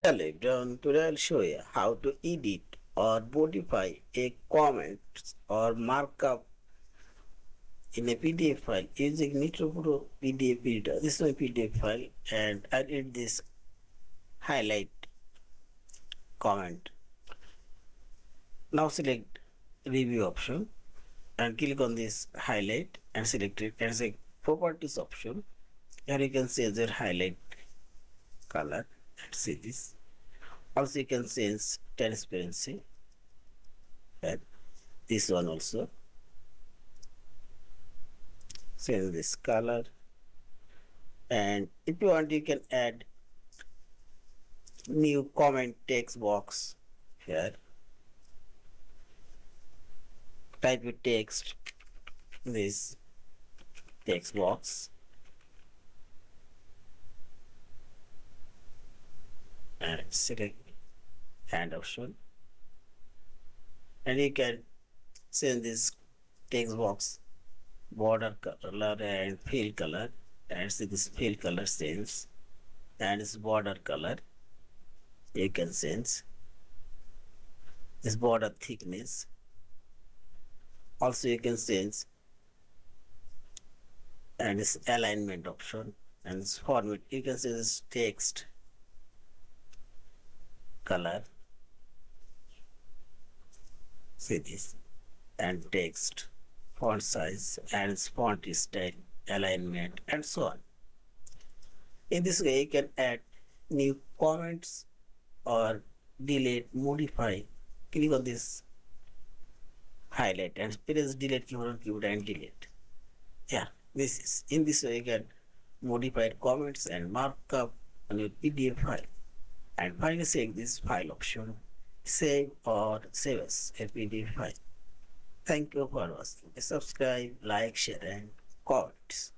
Hello everyone, today I'll show you how to edit or modify a comment or markup in a PDF file using Nitro Pro PDF Editor. This is my PDF file and I did this highlight comment. Now select review option and click on this highlight and select it and say properties option. Here you can change your highlight color and see this. Also you can change transparency and this one also. Change this color, and if you want you can add new comment text box here. Type your text in this text box and select hand option, and you can change this text box border color and fill color, and see this fill color change and this border color you can change this border thickness. Also you can change and this alignment option and this format. You can see this text color, see this, and text font size and its font style, alignment, and so on. In this way you can add new comments or delete, modify. Click on this highlight and press delete keyboard and delete. Yeah, this is in this way you can modify comments and markup on your PDF file. And finally select this file option, save or save as a PDF file. Thank you for watching. Subscribe, like, share and comment.